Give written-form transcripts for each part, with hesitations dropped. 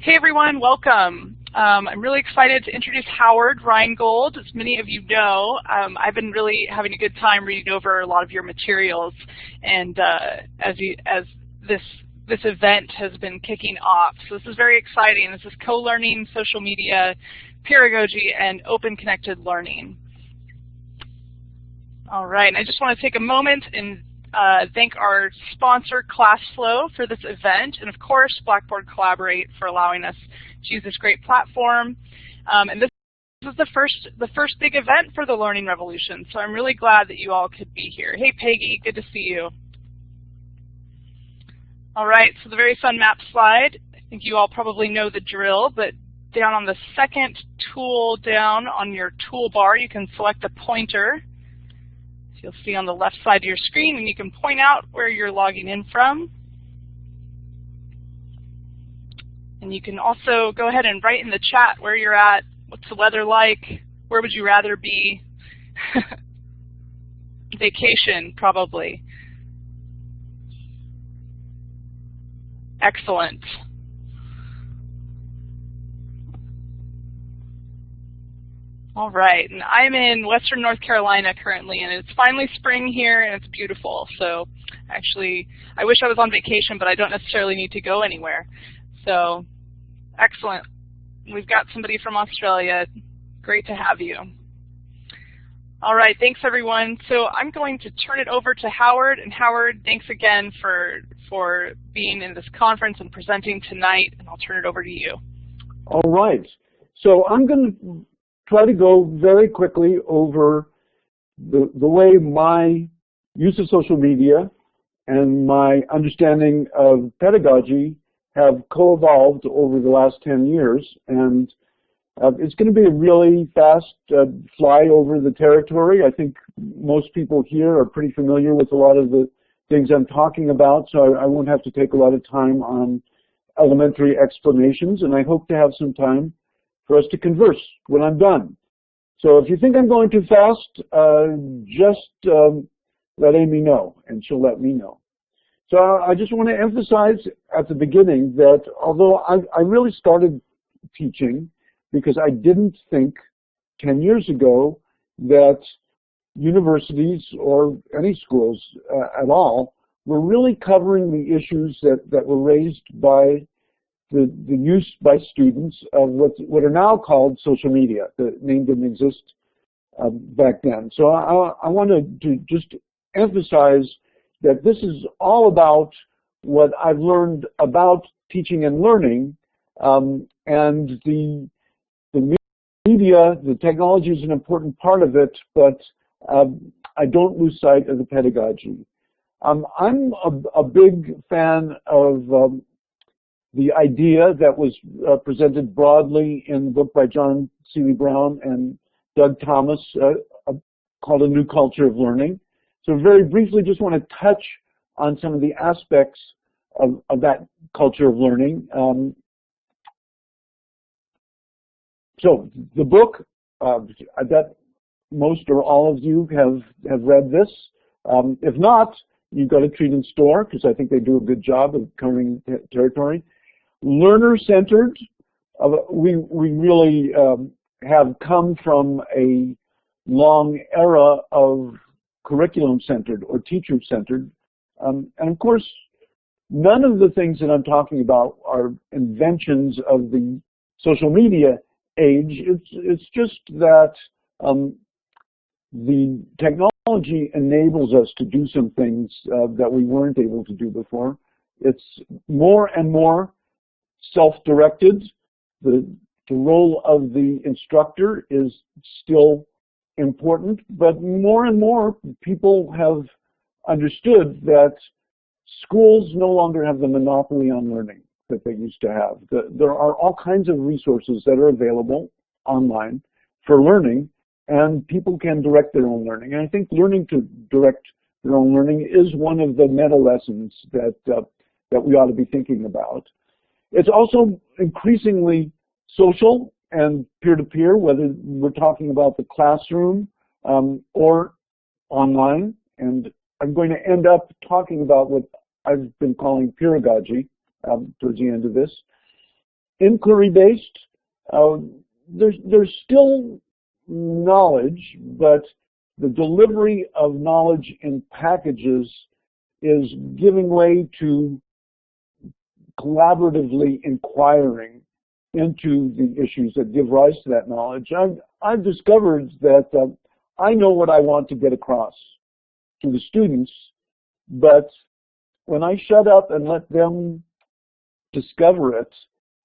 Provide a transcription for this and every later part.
Hey everyone, welcome. I'm really excited to introduce Howard Rheingold. As many of you know, I've been really having a good time reading over a lot of your materials, and as this event has been kicking off. So this is very exciting. This is co-learning, social media, peeragogy, and open connected learning. All right, and I just want to take a moment and thank our sponsor, ClassFlow, for this event, and of course, Blackboard Collaborate for allowing us to use this great platform. And this is the first big event for the Learning Revolution, so I'm really glad that you all could be here. Hey, Peggy, good to see you. All right, so the very fun map slide. I think you all probably know the drill, but down on the second tool down on your toolbar, you can select the pointer. You'll see on the left side of your screen, and you can point out where you're logging in from. And you can also go ahead and write in the chat where you're at, what's the weather like, where would you rather be? Vacation, probably. Excellent. All right, and I'm in Western North Carolina currently, and it's finally spring here, and it's beautiful. So actually, I wish I was on vacation, but I don't necessarily need to go anywhere. So excellent. We've got somebody from Australia. Great to have you. All right, thanks everyone. So I'm going to turn it over to Howard. And Howard, thanks again for being in this conference and presenting tonight, and I'll turn it over to you. All right. So I'm going to try to go very quickly over the way my use of social media and my understanding of pedagogy have co-evolved over the last 10 years. And it's going to be a really fast fly over the territory. I think most people here are pretty familiar with a lot of the things I'm talking about, so I won't have to take a lot of time on elementary explanations, and I hope to have some time for us to converse when I'm done. So if you think I'm going too fast, just let Amy know, and she'll let me know. So I just want to emphasize at the beginning that although I really started teaching because I didn't think 10 years ago that universities or any schools at all were really covering the issues that were raised by the use by students of what are now called social media. The name didn't exist back then. So I want to just emphasize that this is all about what I've learned about teaching and learning, and the media, the technology is an important part of it, but I don't lose sight of the pedagogy. I'm a big fan of the idea that was presented broadly in the book by John Seeley Brown and Doug Thomas called A New Culture of Learning. So very briefly, just want to touch on some of the aspects of that culture of learning. So the book, I bet most or all of you have read this. If not, you go to Treat and Store, because I think they do a good job of covering territory. Learner-centered, we really have come from a long era of curriculum-centered or teacher-centered. And of course, none of the things that I'm talking about are inventions of the social media age. It's just that the technology enables us to do some things that we weren't able to do before. It's more and more self-directed. The role of the instructor is still important, but more and more people have understood that schools no longer have the monopoly on learning that they used to have. There are all kinds of resources that are available online for learning, and people can direct their own learning. And I think learning to direct their own learning is one of the meta lessons that we ought to be thinking about. It's also increasingly social and peer-to-peer, whether we're talking about the classroom or online. And I'm going to end up talking about what I've been calling peeragogy towards the end of this. inquiry-based. There's still knowledge, but the delivery of knowledge in packages is giving way to collaboratively inquiring into the issues that give rise to that knowledge. I've discovered that I know what I want to get across to the students, but when I shut up and let them discover it,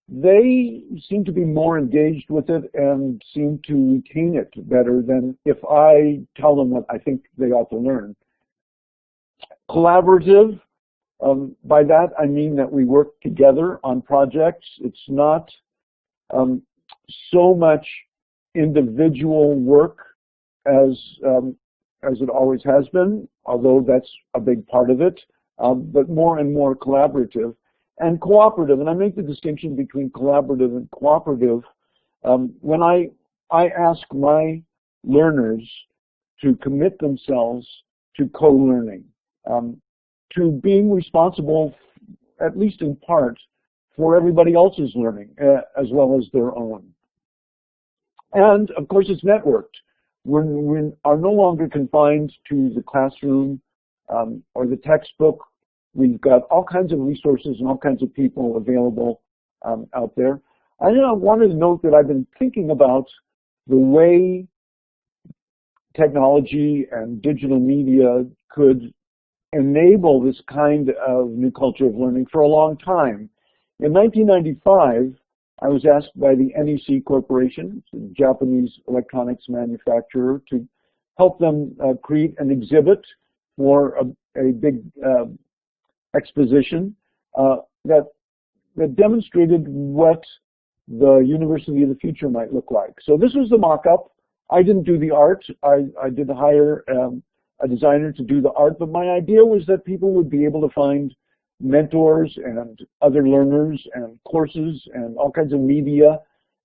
they seem to be more engaged with it and seem to retain it better than if I tell them what I think they ought to learn. Collaborative, by that I mean that we work together on projects. It's not so much individual work as it always has been, although that's a big part of it, but more and more collaborative. And cooperative, and I make the distinction between collaborative and cooperative. When I ask my learners to commit themselves to co-learning, to being responsible, at least in part, for everybody else's learning as well as their own. And of course it's networked. We are no longer confined to the classroom or the textbook. We've got all kinds of resources and all kinds of people available out there. I wanted to note that I've been thinking about the way technology and digital media could enable this kind of new culture of learning for a long time. In 1995, I was asked by the NEC Corporation, a Japanese electronics manufacturer, to help them create an exhibit for a big exposition that demonstrated what the University of the Future might look like. So this was the mock-up. I didn't do the art. I did hire a designer to do the art, but my idea was that people would be able to find mentors and other learners and courses and all kinds of media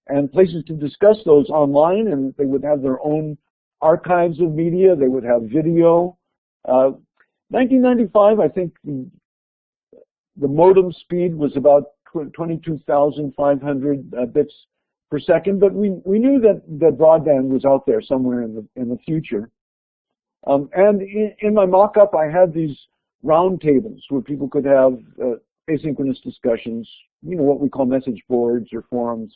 and places to discuss those online, and they would have their own archives of media. They would have video. 1995, I think the modem speed was about 22,500 bits per second, but we knew that broadband was out there somewhere in the future. And in my mock-up, I had these round tables where people could have asynchronous discussions, what we call message boards or forums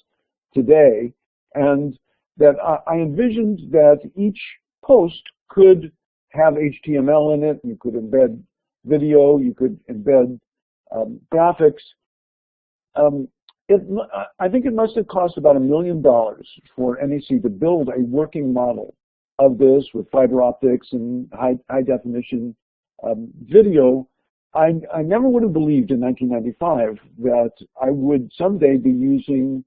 today, and that I envisioned that each post could have HTML in it. You could embed video, you could embed graphics. I think it must have cost about $1 million for NEC to build a working model of this with fiber optics and high definition video. I never would have believed in 1995 that I would someday be using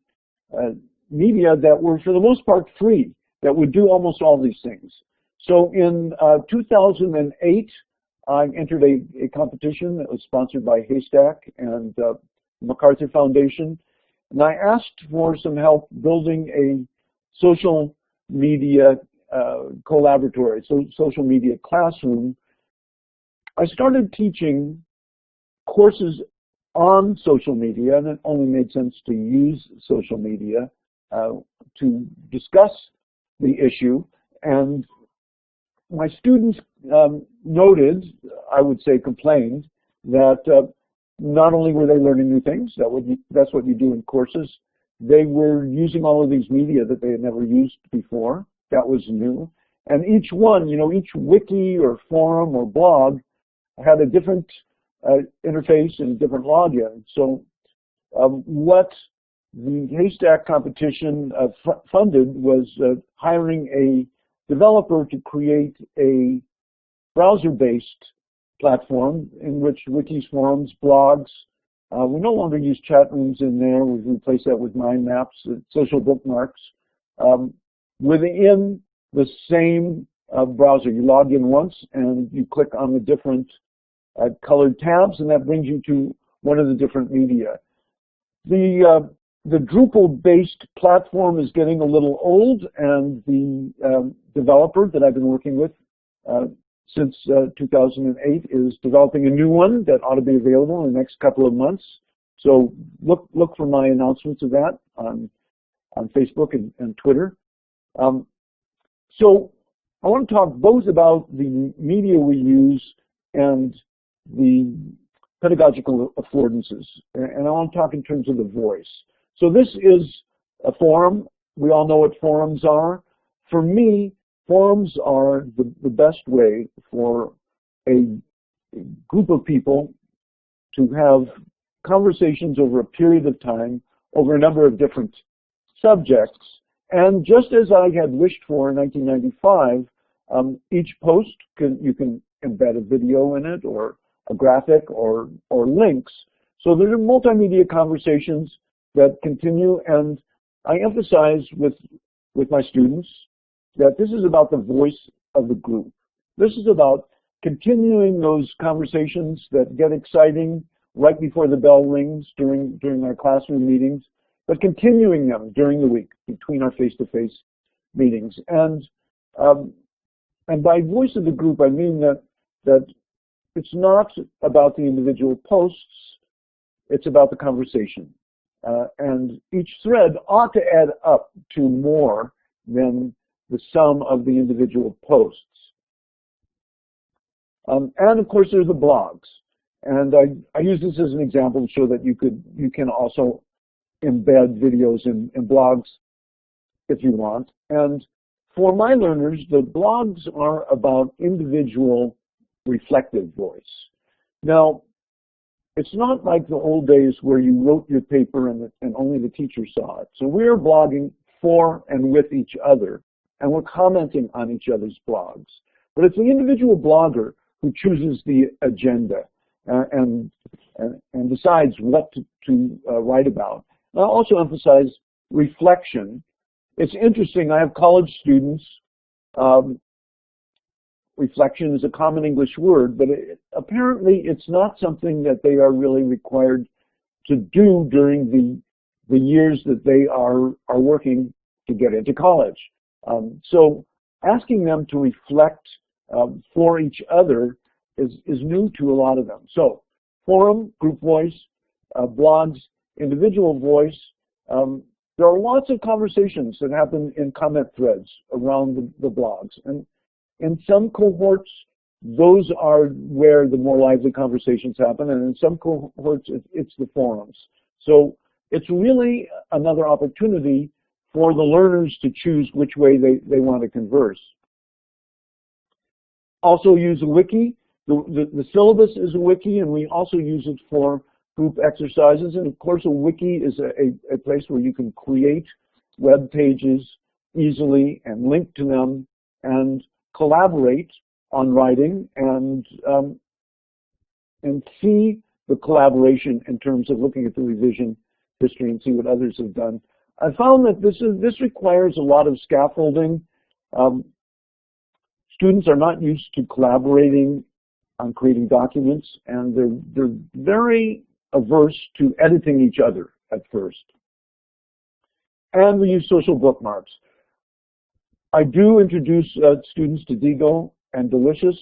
media that were for the most part free, that would do almost all these things. So in 2008, I entered a competition that was sponsored by Haystack and MacArthur Foundation, and I asked for some help building a social media collaboratory, social media classroom. I started teaching courses on social media, and it only made sense to use social media to discuss the issue. And my students noted, I would say complained, that not only were they learning new things, that's what you do in courses, they were using all of these media that they had never used before. That was new. And each one, each wiki or forum or blog had a different interface and a different login. So what the Haystack competition funded was hiring a developer to create a browser-based platform in which wikis, forums, blogs, we no longer use chat rooms in there. We've replaced that with mind maps, social bookmarks, within the same browser. You log in once and you click on the different colored tabs, and that brings you to one of the different media. The Drupal-based platform is getting a little old, and the developer that I've been working with since 2008 is developing a new one that ought to be available in the next couple of months. So look for my announcements of that on Facebook and Twitter. So I want to talk both about the media we use and the pedagogical affordances. And I want to talk in terms of the voice. So this is a forum. We all know what forums are. For me, forums are the best way for a group of people to have conversations over a period of time over a number of different subjects. And just as I had wished for in 1995, each post, you can embed a video in it or a graphic or links. So there are multimedia conversations that continue, and I emphasize with my students that this is about the voice of the group. This is about continuing those conversations that get exciting right before the bell rings during our classroom meetings, but continuing them during the week between our face-to-face meetings. And by voice of the group, I mean that it's not about the individual posts, it's about the conversation. And each thread ought to add up to more than the sum of the individual posts. And of course, there's the blogs. And I use this as an example to show that you can also embed videos in blogs if you want. And for my learners, the blogs are about individual reflective voice. Now, it's not like the old days where you wrote your paper and only the teacher saw it. So we're blogging for and with each other, and we're commenting on each other's blogs. But it's the individual blogger who chooses the agenda and decides what to write about. And I'll also emphasize reflection. It's interesting, I have college students. Reflection is a common English word, but apparently it's not something that they are really required to do during the years that they are working to get into college. So asking them to reflect for each other is new to a lot of them. So forum, group voice, blogs, individual voice. There are lots of conversations that happen in comment threads around the blogs. And in some cohorts, those are where the more lively conversations happen, and in some cohorts, it's the forums. So it's really another opportunity for the learners to choose which way they want to converse. Also use a wiki. The syllabus is a wiki, and we also use it for group exercises. And of course, a wiki is a place where you can create web pages easily and link to them and collaborate on writing and see the collaboration in terms of looking at the revision history and see what others have done. I found that this requires a lot of scaffolding. Students are not used to collaborating on creating documents, and they're very averse to editing each other at first. And we use social bookmarks. I do introduce students to Digo and Delicious,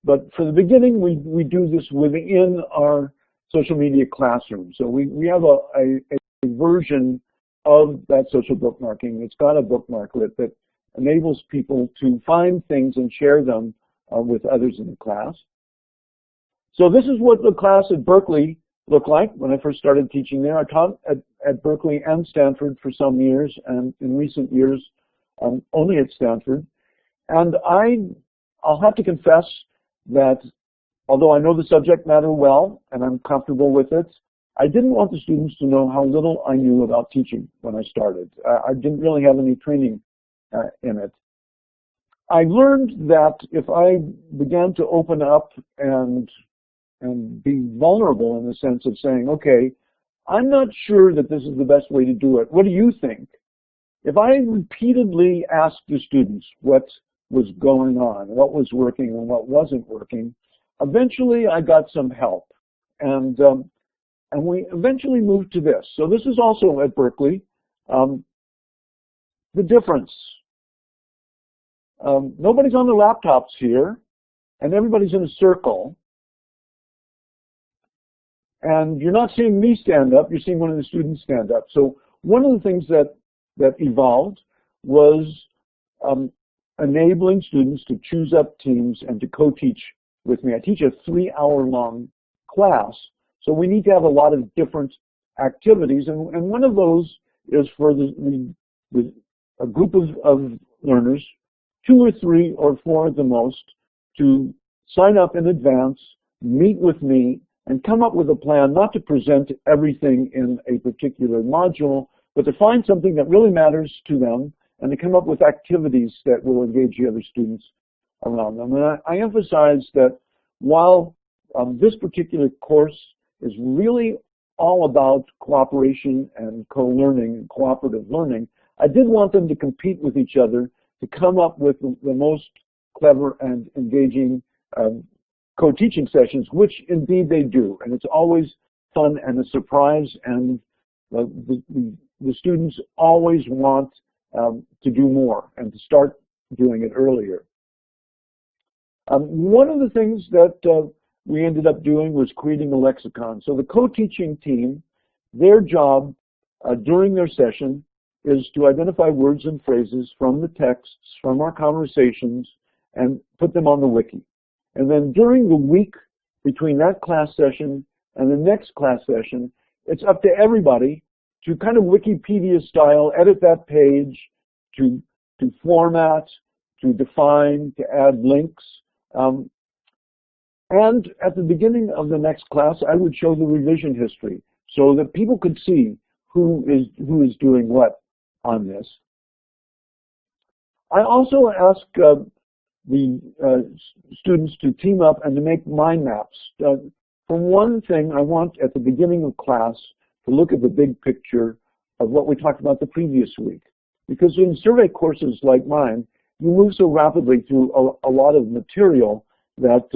but for the beginning, we do this within our social media classroom. So we have a version of that social bookmarking. It's got a bookmarklet that enables people to find things and share them with others in the class. So this is what the class at Berkeley looked like when I first started teaching there. I taught at Berkeley and Stanford for some years, and in recent years, only at Stanford. And I'll have to confess that although I know the subject matter well and I'm comfortable with it, I didn't want the students to know how little I knew about teaching when I started. I didn't really have any training in it. I learned that if I began to open up and be vulnerable in the sense of saying, okay, I'm not sure that this is the best way to do it. What do you think? If I repeatedly asked the students what was going on, what was working and what wasn't working, eventually I got some help. And we eventually moved to this. So this is also at Berkeley. The difference. Nobody's on their laptops here, and everybody's in a circle. And you're not seeing me stand up, you're seeing one of the students stand up. So one of the things that evolved was enabling students to choose up teams and to co-teach with me. I teach a 3-hour-long class, so we need to have a lot of different activities, and one of those is for a group of learners, 2 or 3 or 4 at the most, to sign up in advance, meet with me, and come up with a plan, not to present everything in a particular module, but to find something that really matters to them and to come up with activities that will engage the other students around them. And I emphasize that while this particular course is really all about cooperation and co-learning and cooperative learning, I did want them to compete with each other to come up with the most clever and engaging co-teaching sessions, which indeed they do. And it's always fun and a surprise, and the students always want to do more and to start doing it earlier. One of the things that we ended up doing was creating a lexicon. So the co-teaching team, their job during their session is to identify words and phrases from the texts, from our conversations, and put them on the wiki. And then during the week between that class session and the next class session, it's up to everybody to kind of Wikipedia style edit that page, to format, to define, to add links. And at the beginning of the next class, I would show the revision history so that people could see who is doing what on this. I also ask the students to team up and to make mind maps. For one thing, I want at the beginning of class to look at the big picture of what we talked about the previous week. Because in survey courses like mine, you move so rapidly through a lot of material that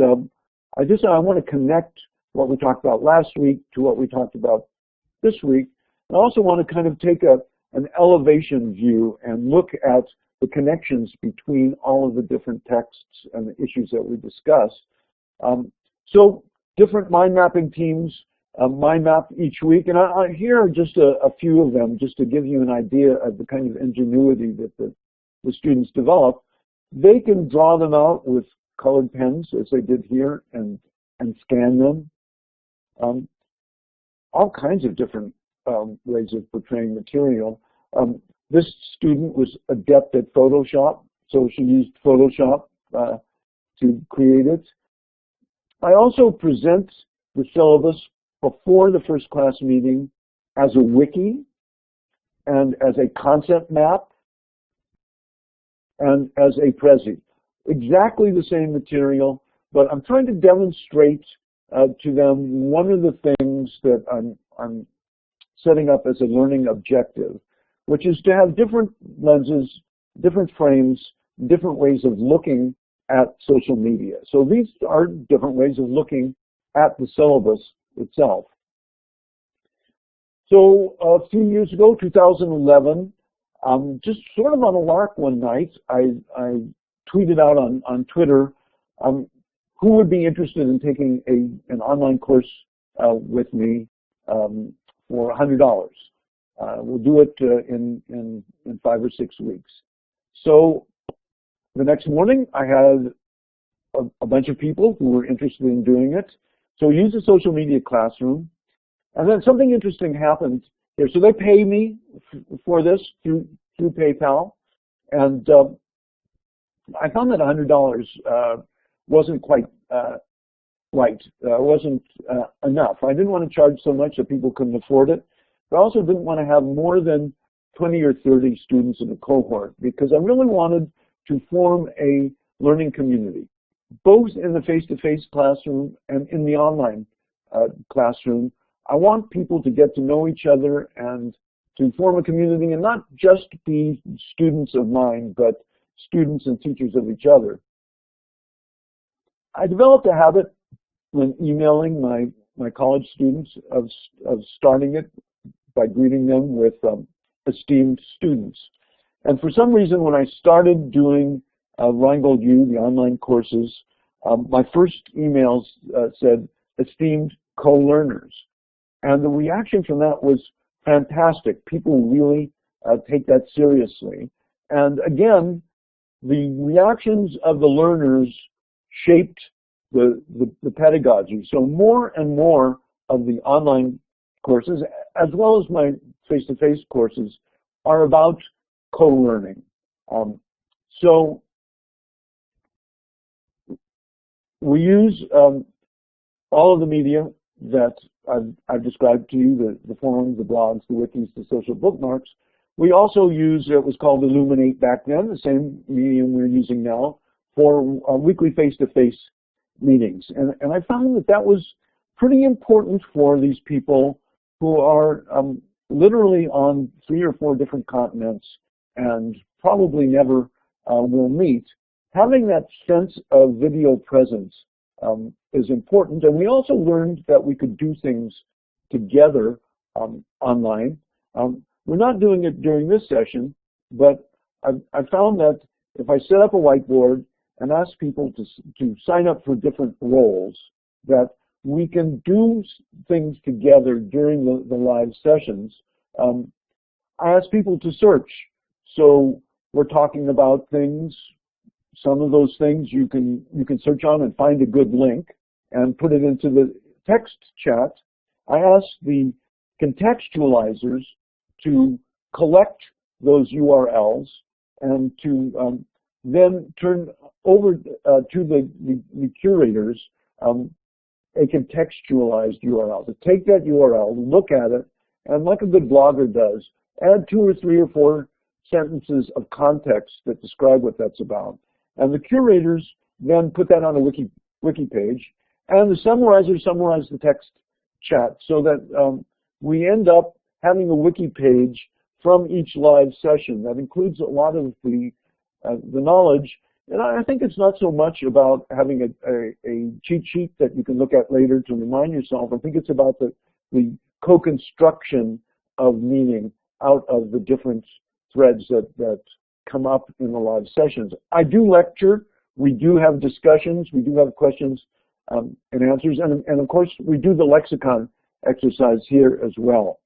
I want to connect what we talked about last week to what we talked about this week. I also want to kind of take an elevation view and look at the connections between all of the different texts and the issues that we discuss. So different mind mapping teams mind map each week, and here are just a few of them just to give you an idea of the kind of ingenuity that the students develop. They can draw them out with colored pens, as they did here, and scan them. All kinds of different ways of portraying material. This student was adept at Photoshop, so she used Photoshop to create it. I also present the syllabus before the first class meeting as a wiki and as a concept map and as a Prezi. Exactly the same material, but I'm trying to demonstrate to them one of the things that I'm setting up as a learning objective, which is to have different lenses, different frames, different ways of looking at social media. So these are different ways of looking at the syllabus itself. So a few years ago, 2011, just sort of on a lark one night, I tweeted out on Twitter who would be interested in taking an online course with me for $100. We'll do it in 5 or 6 weeks. So the next morning, I had a bunch of people who were interested in doing it. So we used a social media classroom, and then something interesting happened here. So they pay me for this through PayPal, and I found that $100 wasn't quite right. Wasn't enough. I didn't want to charge so much that people couldn't afford it, but I also didn't want to have more than 20 or 30 students in a cohort, because I really wanted to form a learning community, both in the face-to-face classroom and in the online classroom. I want people to get to know each other and to form a community and not just be students of mine, but students and teachers of each other. I developed a habit when emailing my college students of starting it by greeting them with esteemed students. And for some reason, when I started doing Rheingold U, the online courses, my first emails said, esteemed co-learners. And the reaction from that was fantastic. People really take that seriously. And again, the reactions of the learners shaped the pedagogy. So more and more of the online courses, as well as my face-to-face courses, are about co-learning. So we use all of the media that I've described to you, the forums, the blogs, the wikis, the social bookmarks. We also use, it was called Illuminate back then, the same medium we're using now, for weekly face-to-face meetings. And I found that that was pretty important for these people who are literally on 3 or 4 different continents and probably never will meet. Having that sense of video presence is important. And we also learned that we could do things together online. We're not doing it during this session, but I found that if I set up a whiteboard and ask people to sign up for different roles, that we can do things together during the live sessions. I ask people to search. So we're talking about things, some of those things you can search on and find a good link and put it into the text chat. I ask the contextualizers to collect those URLs and to then turn over to the curators a contextualized URL. To take that URL, look at it, and like a good blogger does, add 2 or 3 or 4 sentences of context that describe what that's about. And the curators then put that on a wiki page, and the summarizers summarize the text chat so that we end up having a wiki page from each live session that includes a lot of the knowledge. And I think it's not so much about having a cheat sheet that you can look at later to remind yourself. I think it's about the co-construction of meaning out of the different threads that come up in the live sessions. I do lecture. We do have discussions. We do have questions and answers. And of course, we do the lexicon exercise here as well.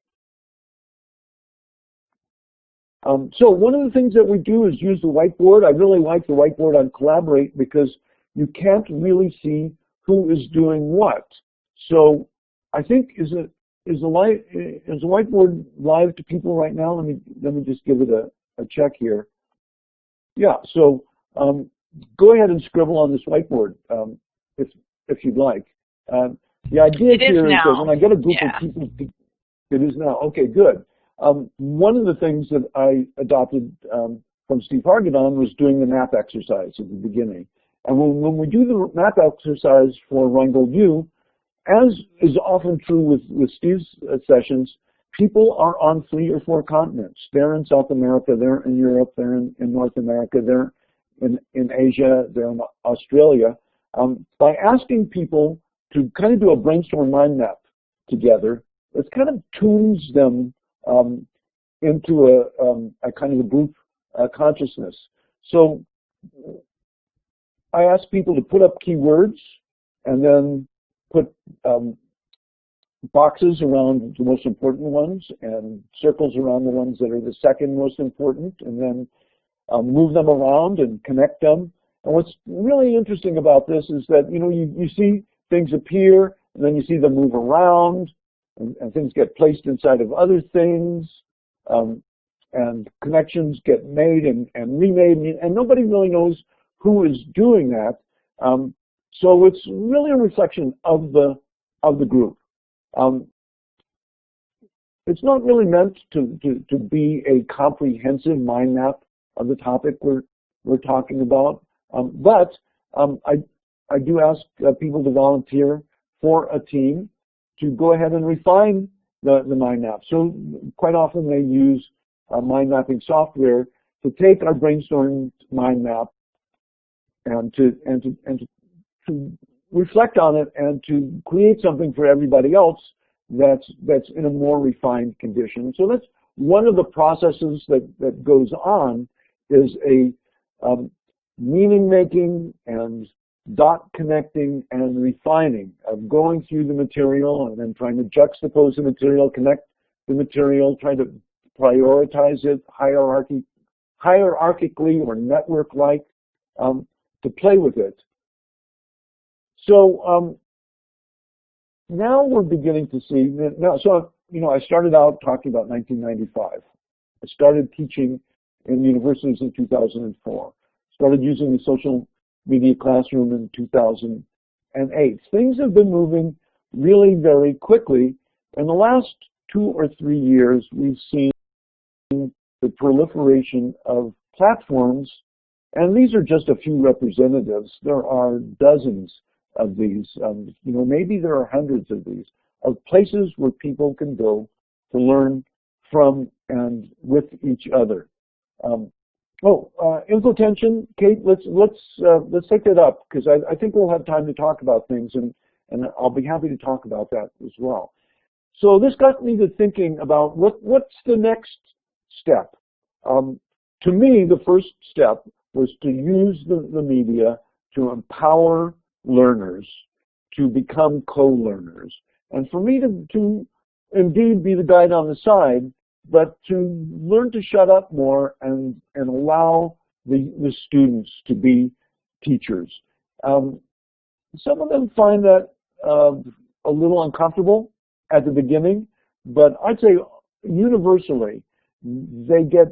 So one of the things that we do is use the whiteboard. I really like the whiteboard on Collaborate because you can't really see who is doing what. So I think is the whiteboard live to people right now? Let me just give it a check here. Yeah. So go ahead and scribble on this whiteboard if you'd like. The idea here is that when I get a group of people, it is now. Okay, good. One of the things that I adopted from Steve Hargadon was doing the map exercise at the beginning. And when we do the map exercise for Rheingold U, as is often true with Steve's sessions, people are on 3 or 4 continents. They're in South America, they're in Europe, they're in North America, they're in Asia, they're in Australia. By asking people to kind of do a brainstorm mind map together, it kind of tunes them into a kind of a group consciousness. So I ask people to put up keywords and then put boxes around the most important ones and circles around the ones that are the second most important, and then move them around and connect them. And what's really interesting about this is that, you know, you see things appear and then you see them move around, and things get placed inside of other things, and connections get made and remade, and nobody really knows who is doing that. So it's really a reflection of the group. It's not really meant to be a comprehensive mind map of the topic we're talking about, but I do ask people to volunteer for a team to go ahead and refine the mind map. So quite often they use mind mapping software to take our brainstorming mind map and to reflect on it and to create something for everybody else that's in a more refined condition. So that's one of the processes that goes on, is a meaning making and dot connecting and refining, of going through the material and then trying to juxtapose the material, connect the material, trying to prioritize it hierarchically or network-like, to play with it. So now we're beginning to see, I started out talking about 1995. I started teaching in universities in 2004. Started using the social media classroom in 2008. Things have been moving really very quickly. In the last 2 or 3 years, we've seen the proliferation of platforms, and these are just a few representatives. There are dozens of these, maybe there are hundreds of these, of places where people can go to learn from and with each other. Infotension, Kate, let's take that up, because I think we'll have time to talk about things, and I'll be happy to talk about that as well. So this got me to thinking about what's the next step. To me, the first step was to use the media to empower learners to become co-learners, and for me to indeed be the guide on the side, but to learn to shut up more and allow the students to be teachers. Some of them find that a little uncomfortable at the beginning, but I'd say universally they get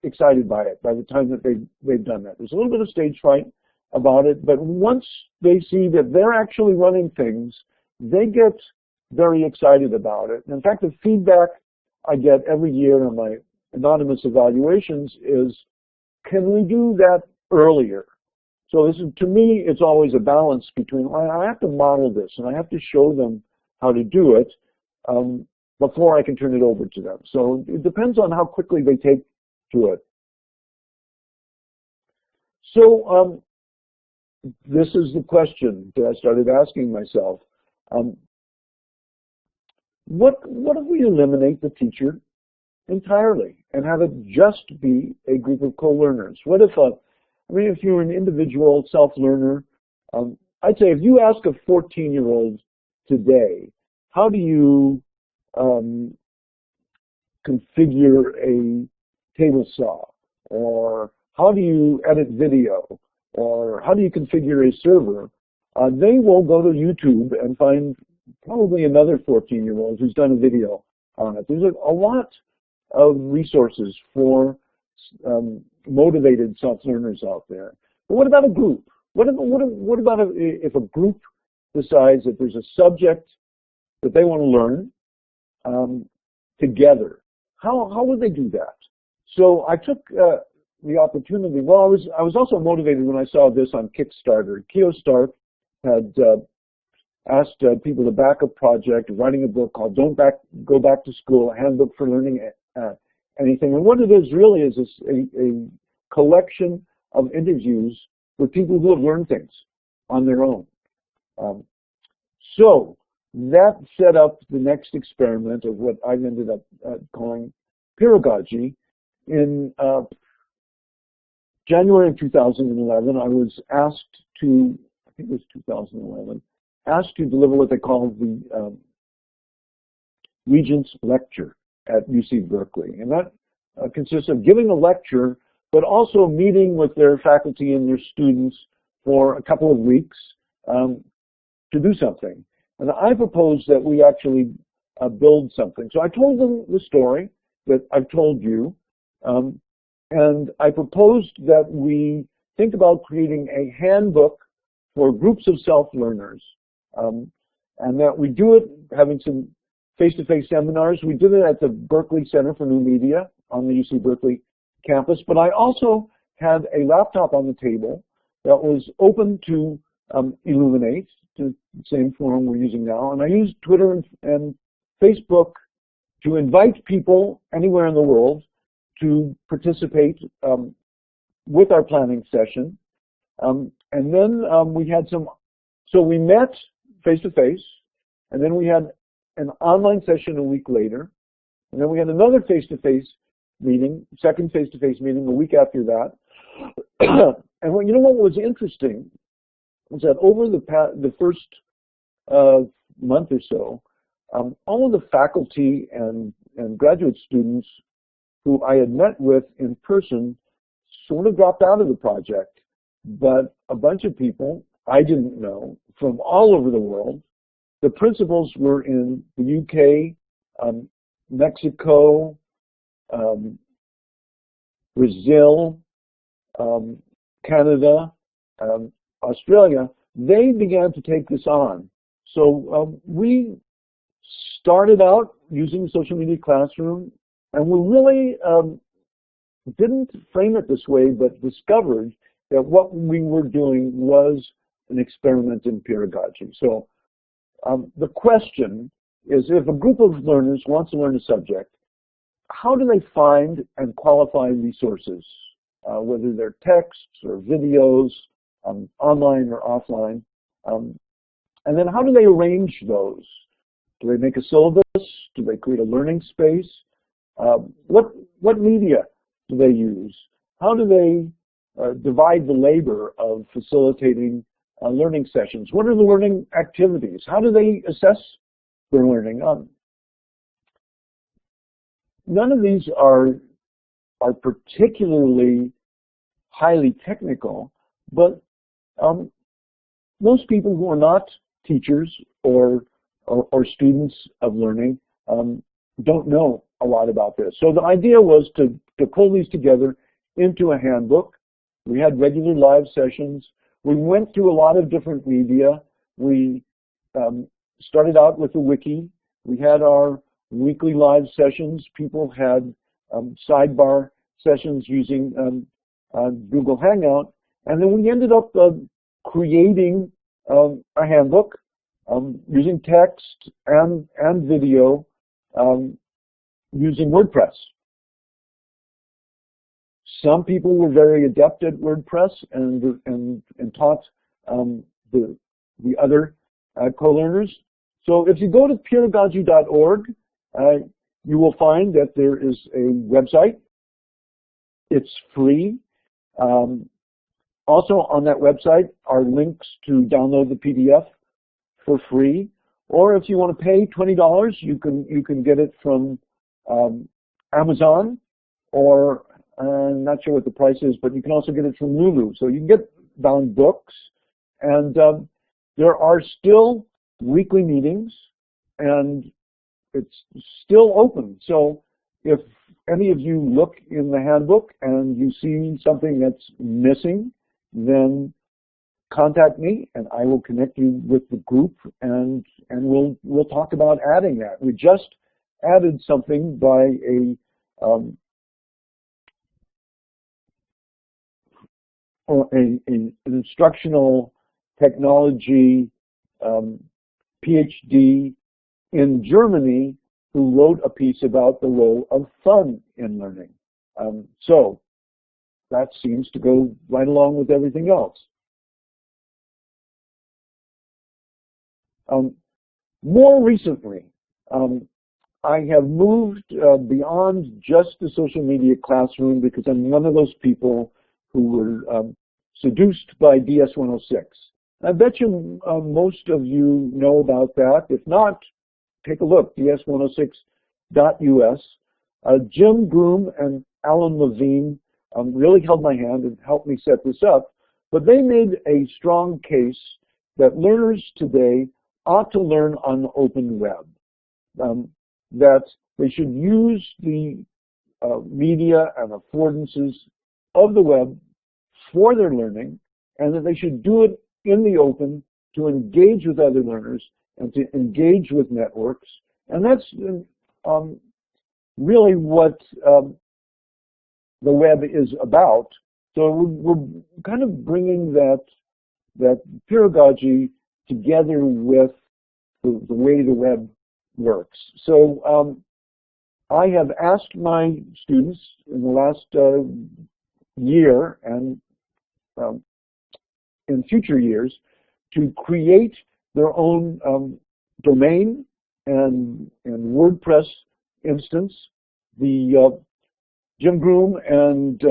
excited by it by the time that they've done that. There's a little bit of stage fright about it, but once they see that they're actually running things, they get very excited about it. And in fact, the feedback I get every year on my anonymous evaluations is, can we do that earlier? So this is, to me, it's always a balance between, I have to model this and I have to show them how to do it before I can turn it over to them. So it depends on how quickly they take to it. So this is the question that I started asking myself. What if we eliminate the teacher entirely and have it just be a group of co-learners? What if, if you're an individual self-learner, I'd say if you ask a 14-year-old today, how do you configure a table saw, or how do you edit video, or how do you configure a server, they will go to YouTube and find probably another 14-year-old who's done a video on it. There's a lot of resources for motivated self-learners out there. But what about a group? What about if a group decides that there's a subject that they want to learn together? How would they do that? So I took the opportunity. Well, I was also motivated when I saw this on Kickstarter. Keo Stark had asked people to back a project, writing a book called "Don't Go Back to School: A Handbook for Learning Anything." And what it is really is a collection of interviews with people who have learned things on their own. So that set up the next experiment of what I've ended up calling Peeragogy. In January of 2011, I was asked to, I think it was 2011, asked to deliver what they call the Regents Lecture at UC Berkeley. And that consists of giving a lecture, but also meeting with their faculty and their students for a couple of weeks to do something. And I proposed that we actually build something. So I told them the story that I've told you, and I proposed that we think about creating a handbook for groups of self-learners, and that we do it having some face-to-face seminars. We did it at the Berkeley Center for New Media on the UC Berkeley campus, but I also had a laptop on the table that was open to Illuminate, to the same forum we're using now, and I used Twitter and Facebook to invite people anywhere in the world to participate with our planning session. And then we had so we met face-to-face, and then we had an online session a week later, and then we had another face-to-face meeting, second face-to-face meeting a week after that. And you know what was interesting was that over the first month or so, all of the faculty and graduate students who I had met with in person sort of dropped out of the project, but a bunch of people I didn't know from all over the world. The principals were in the UK, Mexico, Brazil, Canada, Australia. They began to take this on. So we started out using Social Media Classroom, and we really didn't frame it this way, but discovered that what we were doing was an experiment in pedagogy. So the question is, if a group of learners wants to learn a subject, how do they find and qualify resources, whether they're texts or videos, online or offline? And then how do they arrange those? Do they make a syllabus? Do they create a learning space? What media do they use? How do they divide the labor of facilitating learning sessions? What are the learning activities? How do they assess their learning? None of these are particularly highly technical, but most people who are not teachers or students of learning don't know a lot about this. So the idea was to pull these together into a handbook. We had regular live sessions. We went through a lot of different media. We started out with the wiki. We had our weekly live sessions. People had sidebar sessions using Google Hangout. And then we ended up creating a handbook using text and video using WordPress. Some people were very adept at WordPress and taught the other co-learners. So if you go to peeragogy.org, you will find that there is a website. It's free. Also on that website are links to download the PDF for free. Or if you want to pay $20, you can get it from Amazon, or I'm not sure what the price is, but you can also get it from Lulu. So you can get bound books, and there are still weekly meetings, and it's still open. So if any of you look in the handbook and you see something that's missing, then contact me and I will connect you with the group, and we'll talk about adding that. We just added something by an instructional technology PhD in Germany who wrote a piece about the role of fun in learning. So that seems to go right along with everything else. More recently, I have moved beyond just the social media classroom, because I'm one of those people who were seduced by DS-106. I bet you most of you know about that. If not, take a look, ds106.us. Jim Groom and Alan Levine really held my hand and helped me set this up, but they made a strong case that learners today ought to learn on the open web, that they should use the media and affordances of the web for their learning, and that they should do it in the open to engage with other learners and to engage with networks. And that's really what the web is about. So we're kind of bringing that pedagogy together with the way the web works. So I have asked my students in the last year and in future years to create their own domain and WordPress instance. The Jim Groom and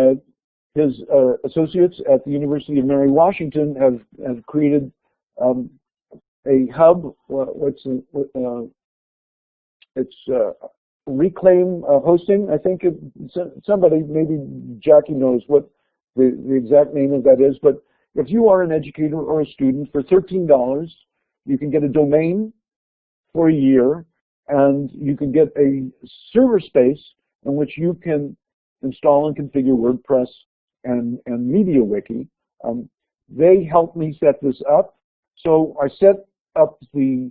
his associates at the University of Mary Washington have created a hub. It's Reclaim Hosting. I think somebody, maybe Jackie knows what the exact name of that is. But if you are an educator or a student, for $13, you can get a domain for a year, and you can get a server space in which you can install and configure WordPress and MediaWiki. They helped me set this up. So I set up the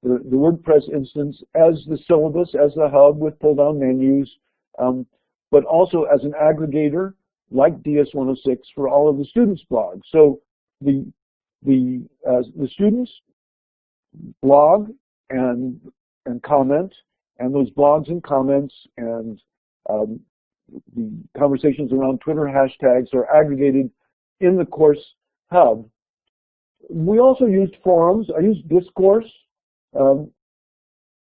WordPress instance as the syllabus, as the hub with pull-down menus, but also as an aggregator like DS106 for all of the students' blogs. So the students blog and comment, and those blogs and comments and the conversations around Twitter hashtags are aggregated in the course hub. We also used forums. I used Discourse,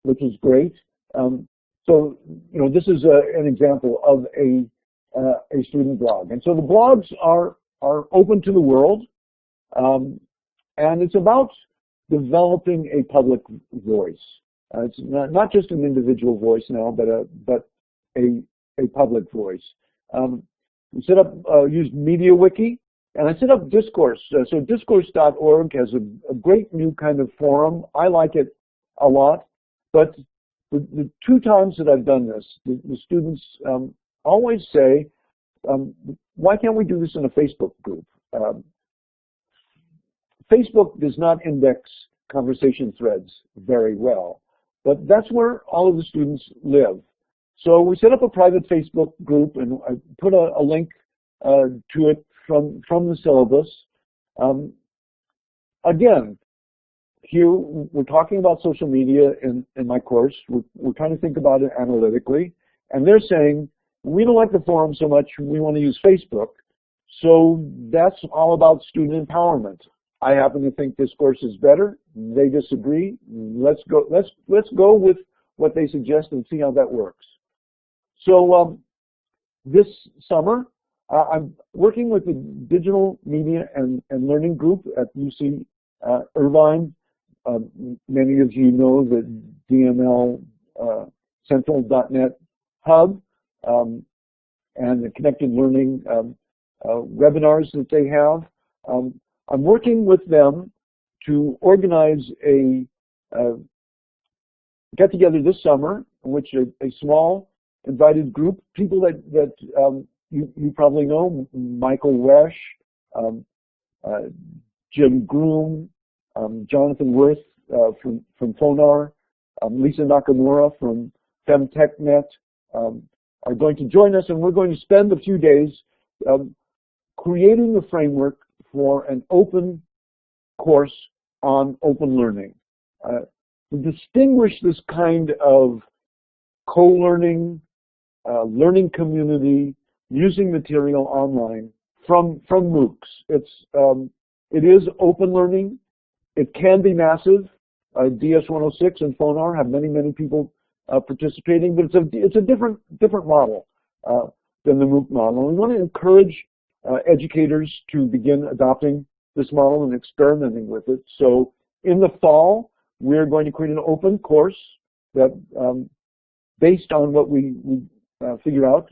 which is great. So, this is an example of a student blog. And so the blogs are open to the world, and it's about developing a public voice. It's not just an individual voice now, but a public voice. We set up, used MediaWiki, and I set up Discourse. So discourse.org has a great new kind of forum. I like it a lot, but the two times that I've done this, the students always say, why can't we do this in a Facebook group? Facebook does not index conversation threads very well, but that's where all of the students live. So we set up a private Facebook group, and I put a link to it from the syllabus. Again, here we're talking about social media in my course. We're trying to think about it analytically, and they're saying, we don't like the forum so much, we want to use Facebook. So that's all about student empowerment. I happen to think this course is better. They disagree. Let's go with what they suggest and see how that works. So this summer, I'm working with the Digital Media and Learning Group at UC Irvine. Many of you know the DML Central.net hub and the Connected Learning webinars that they have. I'm working with them to organize a get-together this summer in which a small invited group, people that you probably know, Michael Wesch, Jim Groom, Jonathan Worth from Fonar, Lisa Nakamura from FemTechNet are going to join us, and we're going to spend a few days creating a framework for an open course on open learning. To distinguish this kind of co-learning, learning community, using material online from MOOCs. It is open learning. It can be massive. DS106 and Fonar have many people participating, but it's a different model than the MOOC model. And we want to encourage educators to begin adopting this model and experimenting with it. So in the fall, we're going to create an open course that, based on what we figure out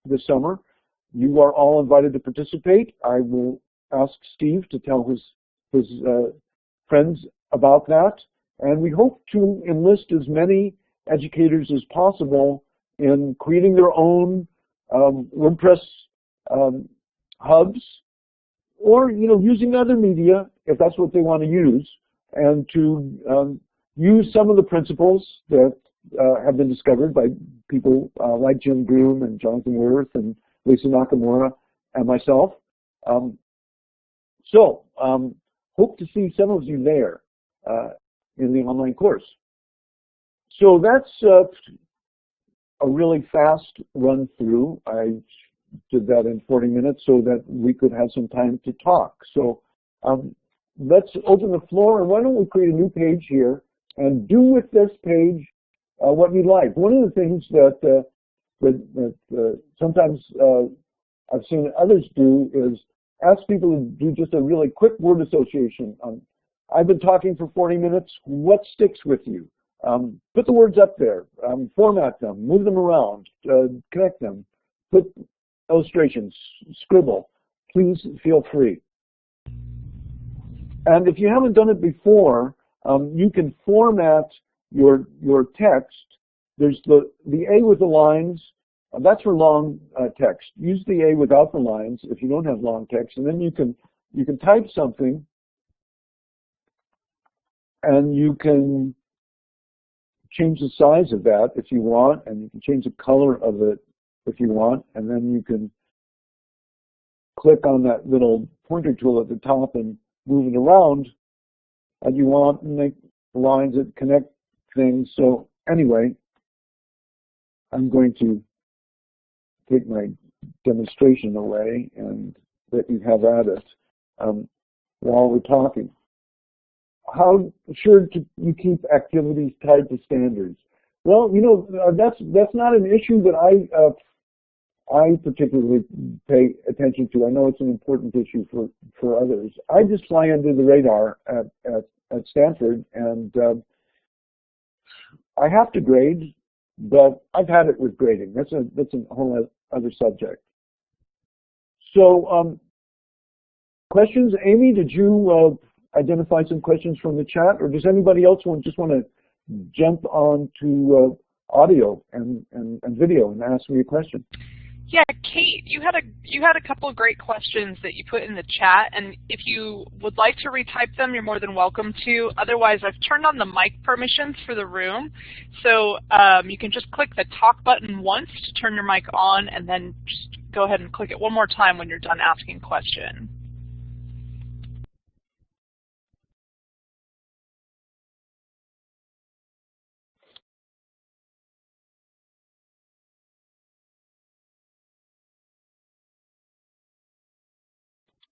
this summer, you are all invited to participate. I will ask Steve to tell his friends about that, and we hope to enlist as many educators as possible in creating their own WordPress hubs, or using other media if that's what they want to use, and to use some of the principles that have been discovered by people like Jim Groom and Jonathan Worth and Lisa Nakamura and myself. Hope to see some of you there in the online course. So that's a really fast run through. I did that in 40 minutes so that we could have some time to talk. So let's open the floor, and why don't we create a new page here and do with this page what you'd like. One of the things that sometimes I've seen others do is ask people to do just a really quick word association. I've been talking for 40 minutes. What sticks with you? Put the words up there. Format them. Move them around. Connect them. Put illustrations. Scribble. Please feel free. And if you haven't done it before, you can format your text. There's the A with the lines. That's for long text. Use the A without the lines if you don't have long text, and then you can type something, and you can change the size of that if you want, and you can change the color of it if you want, and then you can click on that little pointer tool at the top and move it around as you want, and make lines that connect things. So anyway, I'm going to take my demonstration away and let you have at it while we're talking. How sure do you keep activities tied to standards? Well, you know, that's not an issue that I particularly pay attention to. I know it's an important issue for others. I just fly under the radar at Stanford, and I have to grade, but I've had it with grading. That's a whole other subject. So, questions? Amy, did you identify some questions from the chat, or does anybody else just want to jump on to audio and video and ask me a question? Yeah, Kate, you had a couple of great questions that you put in the chat, and if you would like to retype them, you're more than welcome to. Otherwise, I've turned on the mic permissions for the room, so you can just click the talk button once to turn your mic on, and then just go ahead and click it one more time when you're done asking a question.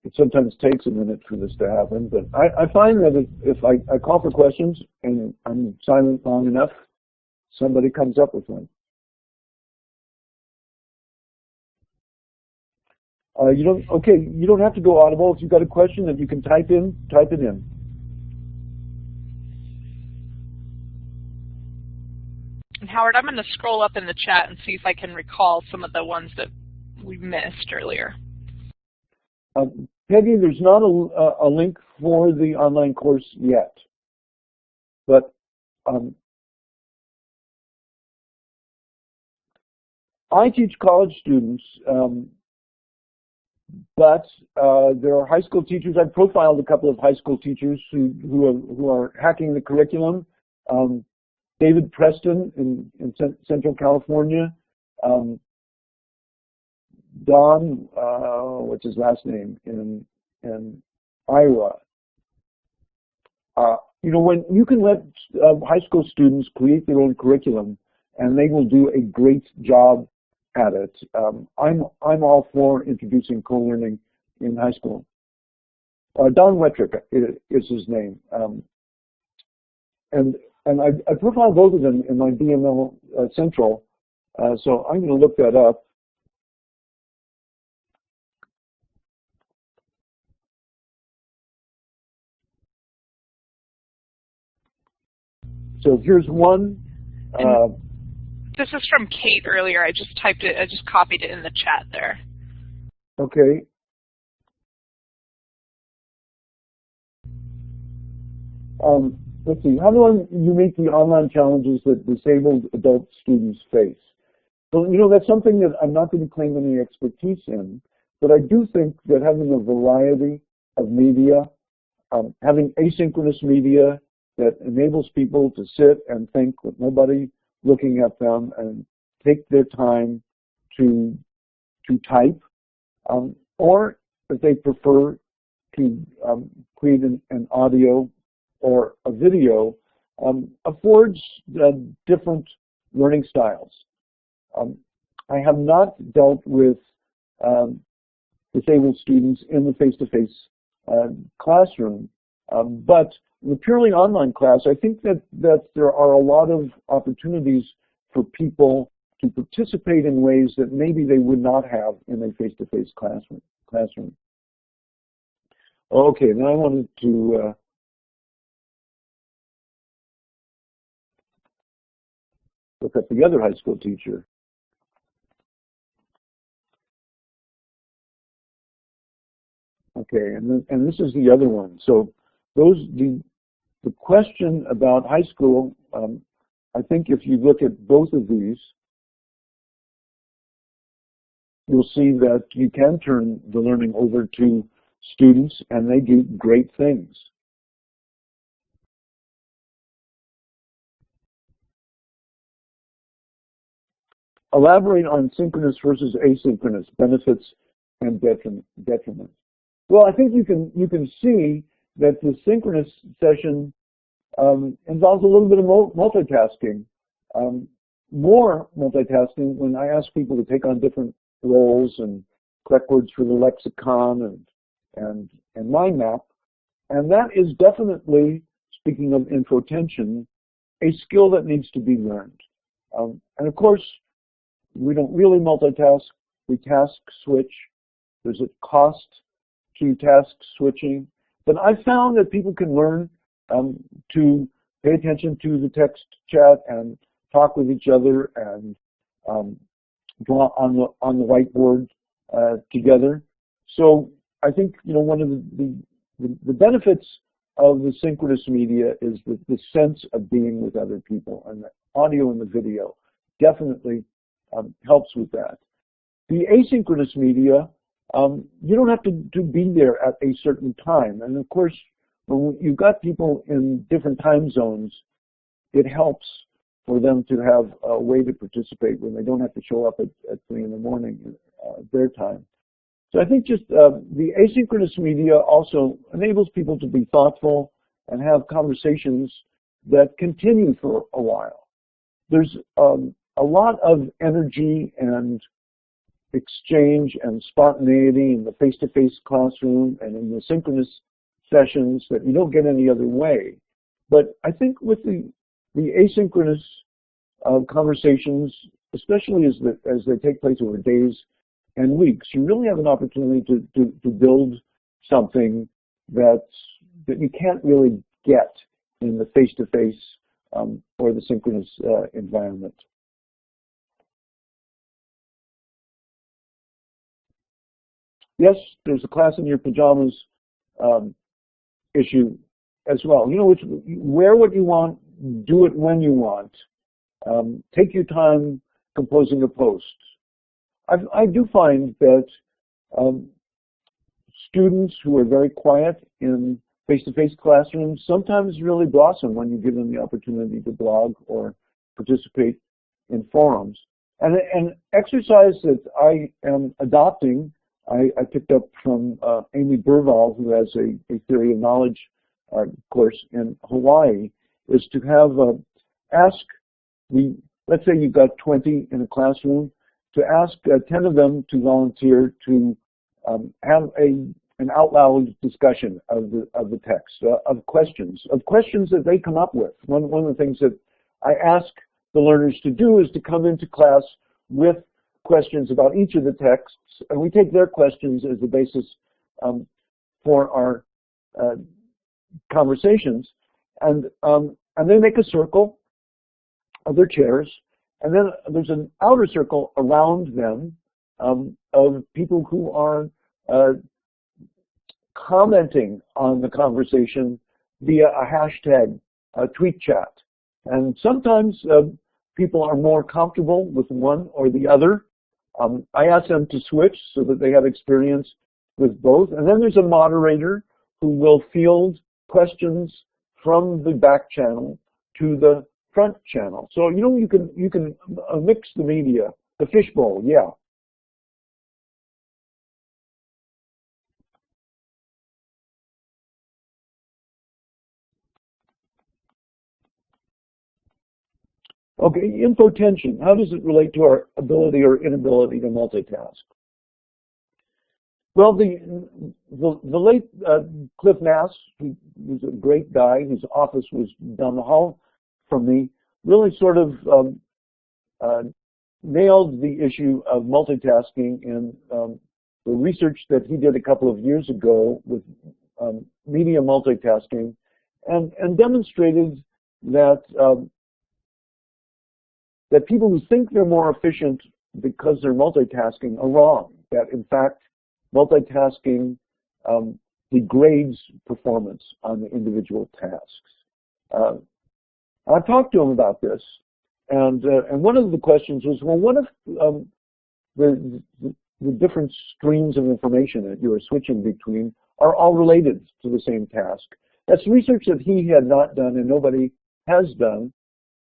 It sometimes takes a minute for this to happen, but I find that if I call for questions and I'm silent long enough, somebody comes up with one. You don't have to go audible. If you've got a question that you can type it in. And Howard, I'm going to scroll up in the chat and see if I can recall some of the ones that we missed earlier. Peggy, there's not a link for the online course yet, but I teach college students, but there are high school teachers. I've profiled a couple of high school teachers who are hacking the curriculum. David Preston in Central California. Don, what's his last name, in Iowa. You know, when you can let high school students create their own curriculum, and they will do a great job at it. I'm all for introducing co-learning in high school. Don Wettrick is his name, and I profiled both of them in my BML Central, so I'm going to look that up. So here's one. This is from Kate earlier. I just typed it. I just copied it in the chat there. Okay. Let's see. How do you meet the online challenges that disabled adult students face? Well, you know, that's something that I'm not going to claim any expertise in, but I do think that having a variety of media, having asynchronous media that enables people to sit and think with nobody looking at them and take their time to type, or if they prefer to create an audio or a video, affords different learning styles. I have not dealt with disabled students in the face-to-face classroom, but in the purely online class, I think that there are a lot of opportunities for people to participate in ways that maybe they would not have in a face-to-face classroom. Okay, now I wanted to look at the other high school teacher. Okay, and this is the other one. So the question about high school, I think if you look at both of these, you'll see that you can turn the learning over to students, and they do great things. Elaborate on synchronous versus asynchronous benefits and detriments. Well, I think you can see that the synchronous session involves a little bit of multitasking. More multitasking when I ask people to take on different roles and correct words for the lexicon and mind map. And that is definitely, speaking of infotension, a skill that needs to be learned. And of course, we don't really multitask, we task switch. There's a cost to task switching. But I found that people can learn to pay attention to the text chat and talk with each other and draw on the whiteboard together. So I think one of the benefits of the synchronous media is the sense of being with other people, and the audio and the video definitely helps with that. The asynchronous media, you don't have to be there at a certain time, and of course, when you've got people in different time zones, it helps for them to have a way to participate when they don't have to show up at 3 in the morning their time. So I think just the asynchronous media also enables people to be thoughtful and have conversations that continue for a while. There's a lot of energy and exchange and spontaneity in the face-to-face classroom and in the synchronous sessions that you don't get any other way. But I think with the asynchronous conversations, especially as they take place over days and weeks, you really have an opportunity to build something that you can't really get in the face-to-face or the synchronous environment. Yes, there's a class in your pajamas issue as well. Wear what you want, do it when you want. Take your time composing a post. I do find that students who are very quiet in face-to-face classrooms sometimes really blossom when you give them the opportunity to blog or participate in forums. And an exercise that I am adopting, I picked up from Amy Burval, who has a theory of knowledge course in Hawaii, is to have let's say you've got 20 in a classroom, to ask 10 of them to volunteer to have an out loud discussion of the text, of questions that they come up with. One of the things that I ask the learners to do is to come into class with questions about each of the texts, and we take their questions as the basis for our conversations, and they make a circle of their chairs, and then there's an outer circle around them of people who are commenting on the conversation via a hashtag, a tweet chat. And sometimes people are more comfortable with one or the other. I ask them to switch so that they have experience with both. And then there's a moderator who will field questions from the back channel to the front channel. So you can mix the media, the fishbowl, yeah. Okay, infotension. How does it relate to our ability or inability to multitask? Well, the late Cliff Nass, who was a great guy, whose office was down the hall from me, really sort of nailed the issue of multitasking in the research that he did a couple of years ago with media multitasking and demonstrated that that people who think they're more efficient because they're multitasking are wrong. That in fact, multitasking degrades performance on the individual tasks. I talked to him about this, and one of the questions was, well, what if the different streams of information that you are switching between are all related to the same task? That's research that he had not done and nobody has done.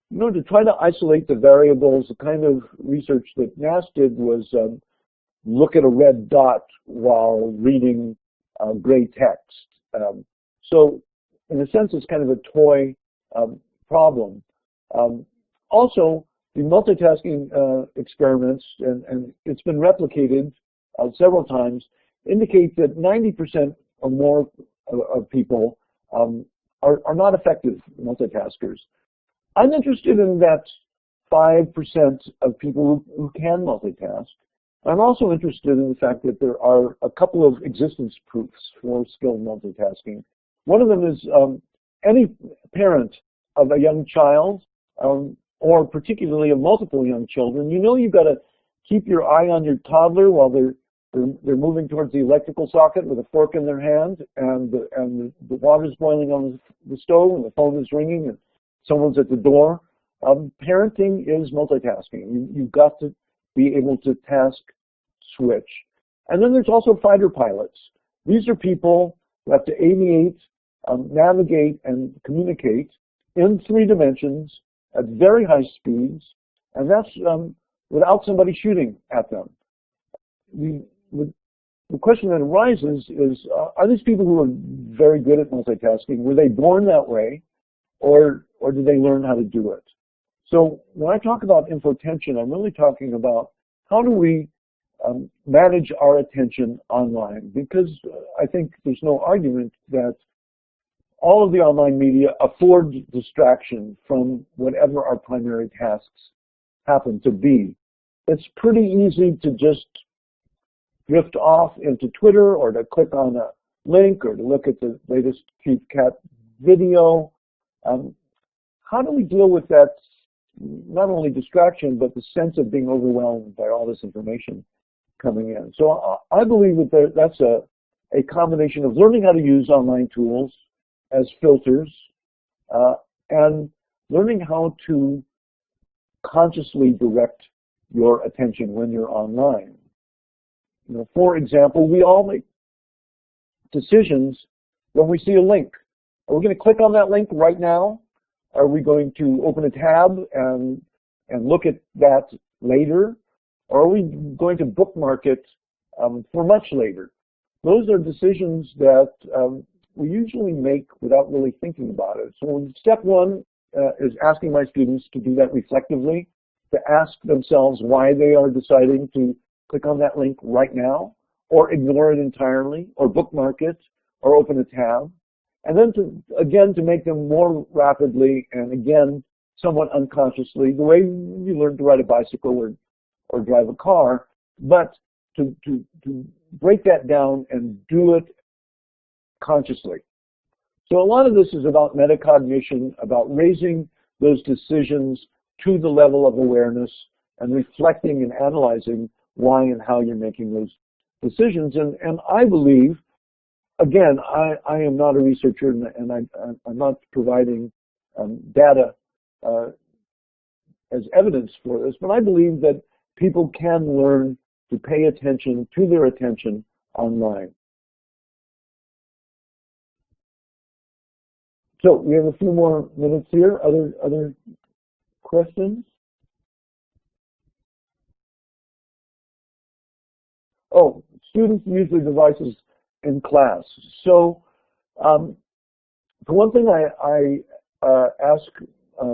You know, to try to isolate the variables, the kind of research that NAS did was look at a red dot while reading gray text. So in a sense, it's kind of a toy problem. Also, the multitasking experiments, and it's been replicated several times, indicate that 90% or more of people are not effective multitaskers. I'm interested in that 5% of people who can multitask. I'm also interested in the fact that there are a couple of existence proofs for skilled multitasking. One of them is any parent of a young child, or particularly of multiple young children, you know you've got to keep your eye on your toddler while they're moving towards the electrical socket with a fork in their hand, and the water's boiling on the stove, and the phone is ringing, and someone's at the door. Parenting is multitasking. You've got to be able to task switch. And then there's also fighter pilots. These are people who have to aviate, navigate, and communicate in 3 dimensions at very high speeds, and that's without somebody shooting at them. The question that arises is, are these people who are very good at multitasking, were they born that way, or did they learn how to do it? So when I talk about infotension, I'm really talking about how do we manage our attention online, because I think there's no argument that all of the online media afford distraction from whatever our primary tasks happen to be. It's pretty easy to just drift off into Twitter, or to click on a link, or to look at the latest cute cat video. How do we deal with that, not only distraction, but the sense of being overwhelmed by all this information coming in? So I believe that that's a combination of learning how to use online tools as filters, and learning how to consciously direct your attention when you're online. You know, for example, we all make decisions when we see a link. Are we going to click on that link right now? Are we going to open a tab and look at that later? Or are we going to bookmark it for much later? Those are decisions that we usually make without really thinking about it. So step 1 is asking my students to do that reflectively, to ask themselves why they are deciding to click on that link right now, or ignore it entirely, or bookmark it, or open a tab. And then to make them more rapidly, and again, somewhat unconsciously, the way you learn to ride a bicycle or drive a car, but to break that down and do it consciously. So a lot of this is about metacognition, about raising those decisions to the level of awareness and reflecting and analyzing why and how you're making those decisions. And I believe, again, I am not a researcher, and I'm not providing data as evidence for this, but I believe that people can learn to pay attention to their attention online. So we have a few more minutes here. Other questions? Oh, students use their devices in class. So for one thing, I ask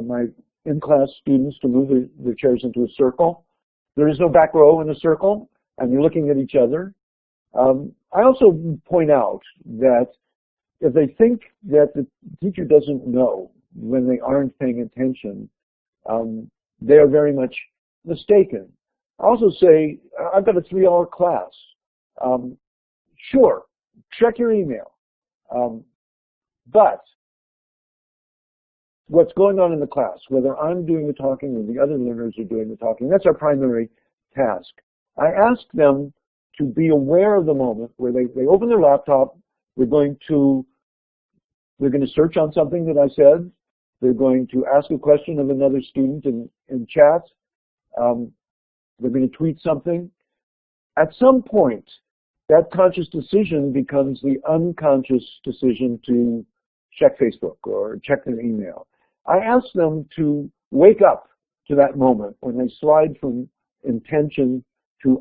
my in-class students to move their chairs into a circle. There is no back row in a circle, and you're looking at each other. I also point out that if they think that the teacher doesn't know when they aren't paying attention, they are very much mistaken. I also say, I've got a 3-hour class. Sure, check your email. But what's going on in the class, whether I'm doing the talking or the other learners are doing the talking, that's our primary task. I ask them to be aware of the moment where they open their laptop, they're going to search on something that I said, they're going to ask a question of another student in chat, they're going to tweet something. At some point, that conscious decision becomes the unconscious decision to check Facebook or check their email. I ask them to wake up to that moment when they slide from intention to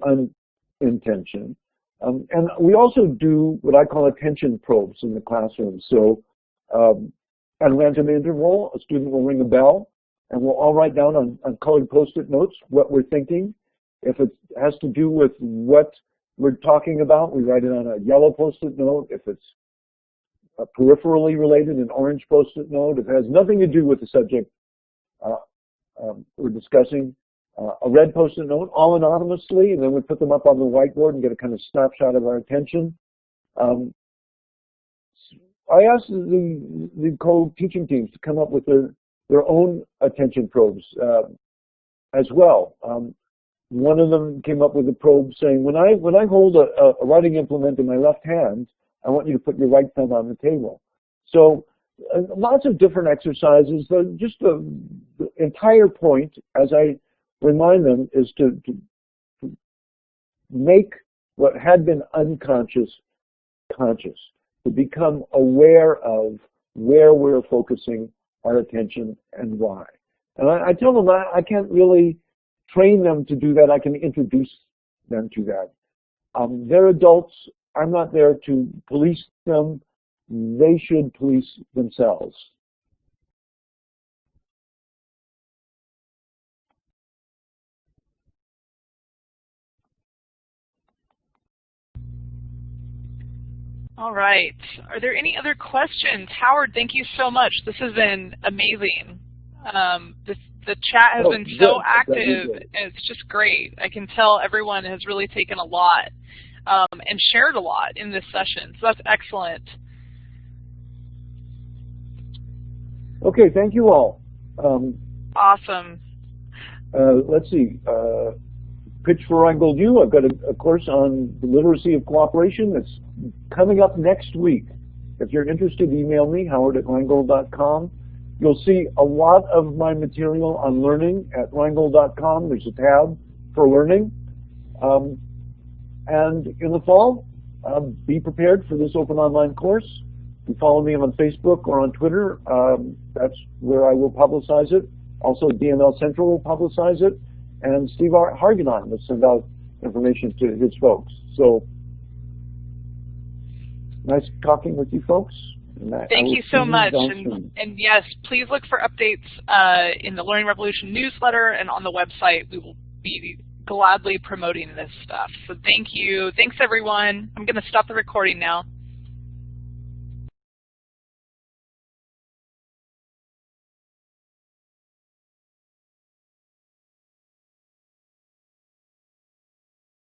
unintention. And we also do what I call attention probes in the classroom. So at a random interval, a student will ring a bell, and we'll all write down on colored Post-it notes what we're thinking. If it has to do with what we're talking about, we write it on a yellow Post-it note. If it's peripherally related, an orange Post-it note. If it has nothing to do with the subject we're discussing, a red Post-it note, all anonymously, and then we put them up on the whiteboard and get a kind of snapshot of our attention. I asked the co-teaching teams to come up with their own attention probes as well. One of them came up with a probe saying, when I hold a writing implement in my left hand, I want you to put your right thumb on the table. So lots of different exercises. Just the entire point, as I remind them, is to make what had been unconscious conscious, to become aware of where we're focusing our attention and why. And I tell them I can't really train them to do that. I can introduce them to that. They're adults. I'm not there to police them. They should police themselves. All right. Are there any other questions? Howard, thank you so much. This has been amazing. The chat has been so active, and it's just great. I can tell everyone has really taken a lot and shared a lot in this session, so that's excellent. Okay, thank you all. Awesome. Let's see. Pitch for Rheingold U. I've got a course on the literacy of cooperation that's coming up next week. If you're interested, email me, howard@rheingold.com. You'll see a lot of my material on learning at rheingold.com. There's a tab for learning. And in the fall, be prepared for this open online course. If you follow me on Facebook or on Twitter, that's where I will publicize it. Also, DML Central will publicize it. And Steve Hargenheim will send out information to his folks. So, nice talking with you folks. Thank you so much. And yes, please look for updates in the Learning Revolution newsletter and on the website. We will be gladly promoting this stuff. So thank you. Thanks, everyone. I'm going to stop the recording now.